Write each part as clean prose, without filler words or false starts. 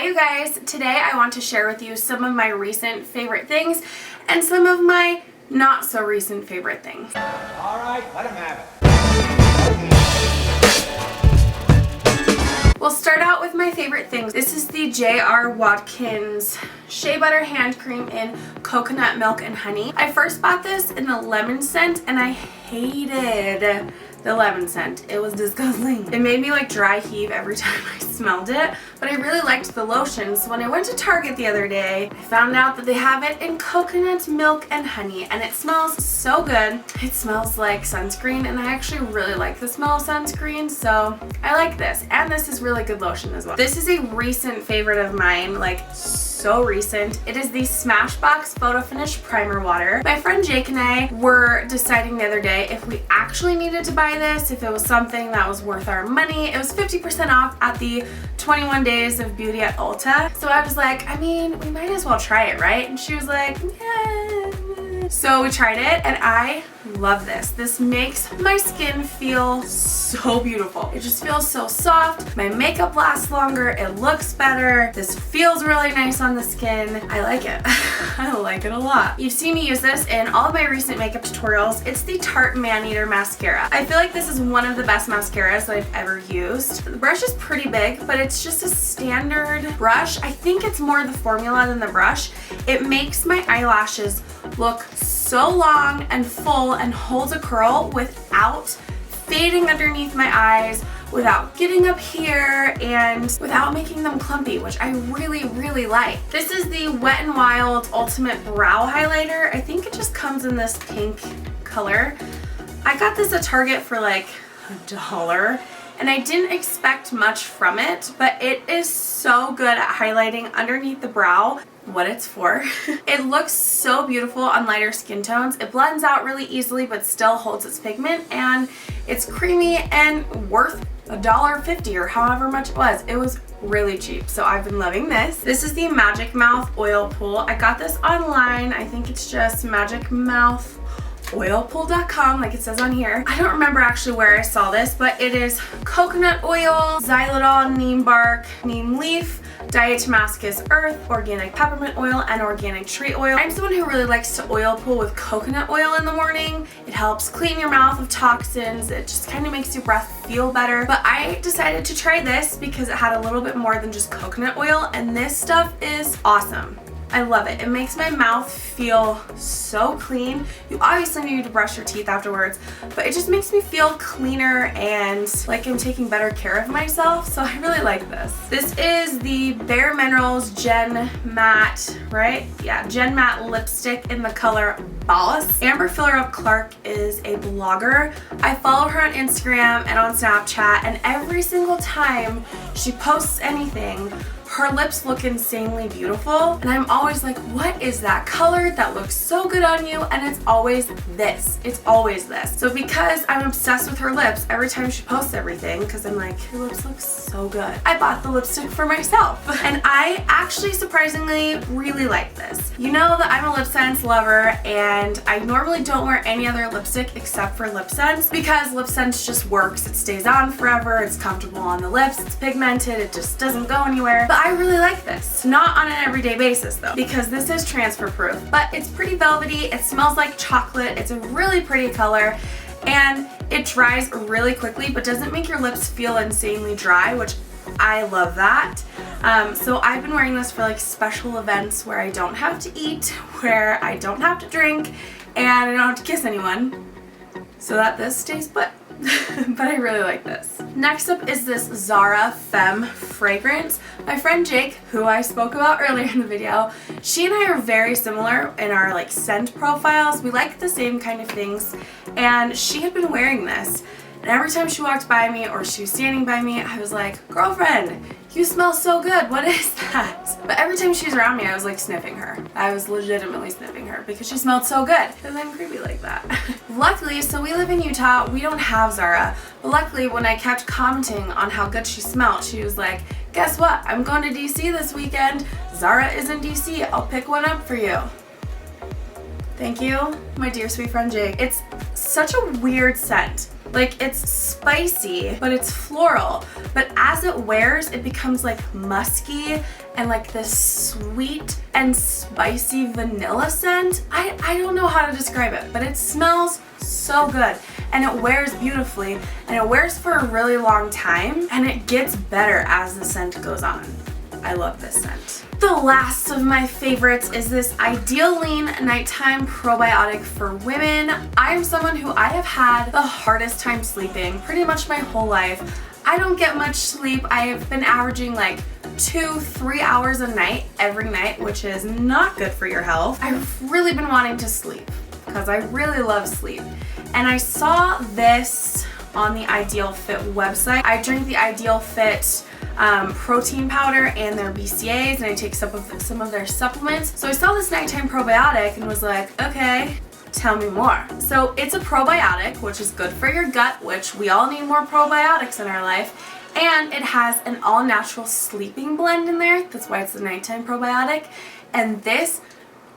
Hi you guys, today I want to share with you some of my recent favorite things and some of my not so recent favorite things. Alright, let him have it. We'll start out with my favorite things. This is the J.R. Watkins Shea Butter Hand Cream in Coconut Milk and Honey. I first bought this in the lemon scent and I hated the lemon scent. It was disgusting. It made me like dry heave every time I smelled it, but I really liked the lotion. So when I went to Target the other day, I found out that they have it in coconut milk and honey, and it smells so good. It smells like sunscreen, and I actually really like the smell of sunscreen, so I like this. And this is really good lotion as well. This is a recent favorite of mine, like so recent. It is the Smashbox Photo Finish Primer Water. My friend Jake and I were deciding the other day if we actually needed to buy this, if it was something that was worth our money. It was 50% off at the 21 Days of Beauty at Ulta. So I was like, I mean, we might as well try it, right? And she was like, yeah. So we tried it and I love this. This makes my skin feel so beautiful. It just feels so soft. My makeup lasts longer. It looks better. This feels really nice on the skin. I like it. I like it a lot. You've seen me use this in all of my recent makeup tutorials. It's the Tarte Maneater Mascara. I feel like this is one of the best mascaras that I've ever used. The brush is pretty big, but it's just a standard brush. I think it's more the formula than the brush. It makes my eyelashes look so long and full and holds a curl without fading underneath my eyes, without getting up here, and without making them clumpy, which I really, really like. This is the Wet n Wild Ultimate Brow Highlighter. I think it just comes in this pink color. I got this at Target for like $1, and I didn't expect much from it, but it is so good at highlighting underneath the brow. What it's for. It looks so beautiful on lighter skin tones. It blends out really easily but still holds its pigment, and it's creamy and worth $1.50 or however much it was. It was really cheap, so I've been loving this. This is the Magic Mouth Oil Pool. I got this online. I think it's just magicmouthoilpool.com, like it says on here. I don't remember actually where I saw this, but it is coconut oil, xylitol, neem bark, neem leaf, diatomaceous earth, organic peppermint oil, and organic tree oil. I'm someone who really likes to oil pull with coconut oil in the morning. It helps clean your mouth of toxins. It just kind of makes your breath feel better. But I decided to try this because it had a little bit more than just coconut oil, and this stuff is awesome. I love it. It makes my mouth feel so clean. You obviously need to brush your teeth afterwards, but it just makes me feel cleaner and like I'm taking better care of myself, so I really like this. This is the Bare Minerals Gen Matte, right? Yeah, Gen Matte lipstick in the color Boss. Amber Filler Up Clark is a blogger. I follow her on Instagram and on Snapchat, and every single time she posts anything, her lips look insanely beautiful, and I'm always like, what is that color that looks so good on you? And it's always this. It's always this. So because I'm obsessed with her lips, every time she posts everything, because I'm like, your lips look so good, I bought the lipstick for myself. And I actually surprisingly really like this. You know that I'm a lip sense lover, and I normally don't wear any other lipstick except for lip sense because lip sense just works. It stays on forever, it's comfortable on the lips, it's pigmented, it just doesn't go anywhere. But I really like this. Not on an everyday basis though, because this is transfer proof, but it's pretty velvety, it smells like chocolate, it's a really pretty color, and it dries really quickly but doesn't make your lips feel insanely dry, which I love that. So I've been wearing this for like special events where I don't have to eat, where I don't have to drink, and I don't have to kiss anyone, so that this stays put. But I really like this. Next up is this Zara Femme fragrance. My friend Jake, who I spoke about earlier in the video, she and I are very similar in our like scent profiles. We like the same kind of things, and she had been wearing this, and every time she walked by me or she was standing by me, I was like, girlfriend, you smell so good, what is that? But every time she was around me, I was like sniffing her. I was legitimately sniffing her because she smelled so good, because I'm creepy like that. Luckily, so we live in Utah, we don't have Zara, but luckily when I kept commenting on how good she smelled, she was like, guess what, I'm going to DC this weekend. Zara is in DC, I'll pick one up for you. Thank you, my dear sweet friend Jake. It's such a weird scent. Like, it's spicy, but it's floral. But as it wears, it becomes like musky and like this sweet and spicy vanilla scent. I don't know how to describe it, but it smells so good and it wears beautifully and it wears for a really long time and it gets better as the scent goes on. I love this scent. The last of my favorites is this Ideal Lean Nighttime Probiotic for Women. I am someone who I have had the hardest time sleeping pretty much my whole life. I don't get much sleep. I have been averaging like 2-3 hours a night every night, which is not good for your health. I've really been wanting to sleep because I really love sleep. And I saw this on the Ideal Fit website. I drink the Ideal Fit protein powder and their BCAAs, and I take some of their supplements. So I saw this nighttime probiotic and was like, okay, tell me more. So it's a probiotic, which is good for your gut, which we all need more probiotics in our life. And it has an all-natural sleeping blend in there. That's why it's the nighttime probiotic. And this,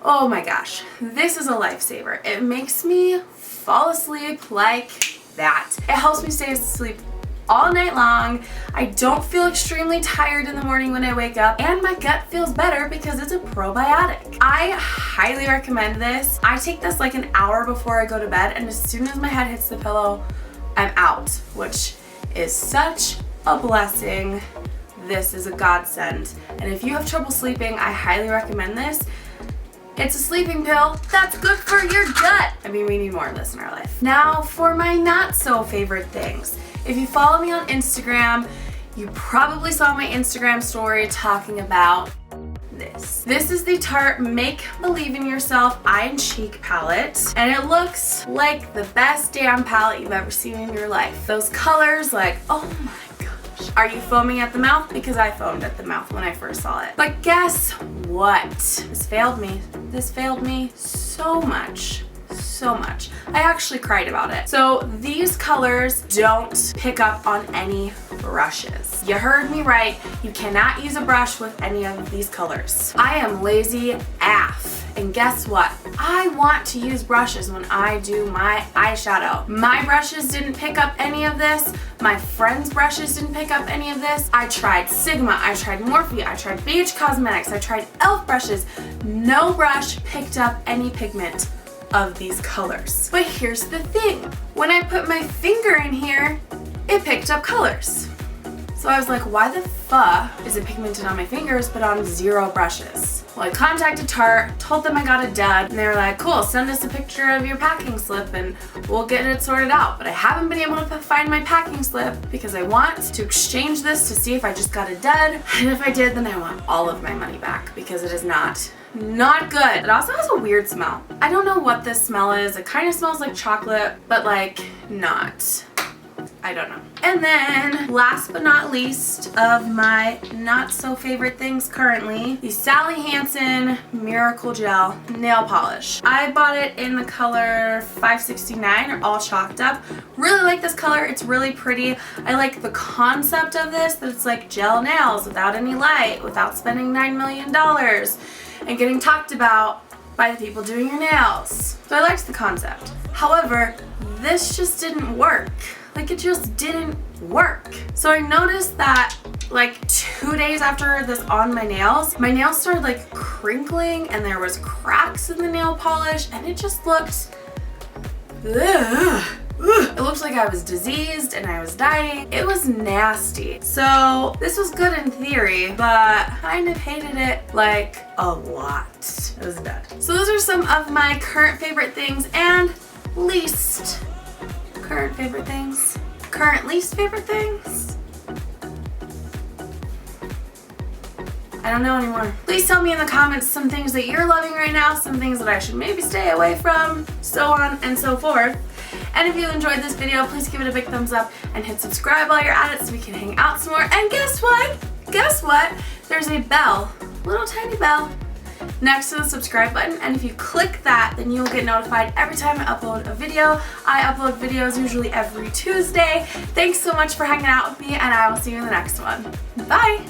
oh my gosh, this is a lifesaver. It makes me fall asleep like that. It helps me stay asleep all night long. I don't feel extremely tired in the morning when I wake up, and my gut feels better because it's a probiotic. I highly recommend this. I take this like an hour before I go to bed, and as soon as my head hits the pillow, I'm out, which is such a blessing. This is a godsend. And if you have trouble sleeping, I highly recommend this. It's a sleeping pill that's good for your gut. I mean, we need more of this in our life. Now for my not so favorite things. If you follow me on Instagram, you probably saw my Instagram story talking about this. This is the Tarte Make Believe in Yourself Eye and Cheek palette, and it looks like the best damn palette you've ever seen in your life. Those colors, like, oh my gosh. Are you foaming at the mouth? Because I foamed at the mouth when I first saw it. But guess what? This failed me. This failed me so much. So much. I actually cried about it. So these colors don't pick up on any brushes. You heard me right. You cannot use a brush with any of these colors. I am lazy AF. And guess what? I want to use brushes when I do my eyeshadow. My brushes didn't pick up any of this. My friends' brushes didn't pick up any of this. I tried Sigma, I tried Morphe, I tried BH Cosmetics, I tried e.l.f. brushes. No brush picked up any pigment of these colors. But here's the thing. When I put my finger in here, it picked up colors. So I was like, why the fuck is it pigmented on my fingers but on 0 brushes? Well, I contacted Tarte, told them I got it done, and they were like, cool, send us a picture of your packing slip and we'll get it sorted out. But I haven't been able to find my packing slip because I want to exchange this to see if I just got it done. And if I did, then I want all of my money back because it is not good. It also has a weird smell. I don't know what this smell is. It kind of smells like chocolate, but like not. I don't know. And then last but not least of my not so favorite things currently, the Sally Hansen Miracle Gel nail polish. I bought it in the color 569 or all chalked up. Really like this color. It's really pretty. I like the concept of this, that it's like gel nails without any light, without spending $9 million and getting talked about by the people doing your nails. So I liked the concept. However, this just didn't work. Like, it just didn't work. So I noticed that like 2 days after this on my nails started like crinkling and there was cracks in the nail polish and it just looked, ugh. It looked like I was diseased and I was dying. It was nasty. So this was good in theory, but I kind of hated it like a lot. It was bad. So those are some of my current favorite things and least current favorite things. Current least favorite things? I don't know anymore. Please tell me in the comments some things that you're loving right now, some things that I should maybe stay away from, so on and so forth. And if you enjoyed this video, please give it a big thumbs up and hit subscribe while you're at it so we can hang out some more. And guess what? Guess what? There's a bell, little tiny bell, next to the subscribe button, and if you click that, then you'll get notified every time I upload a video. I upload videos usually every Tuesday. Thanks so much for hanging out with me, and I will see you in the next one. Bye!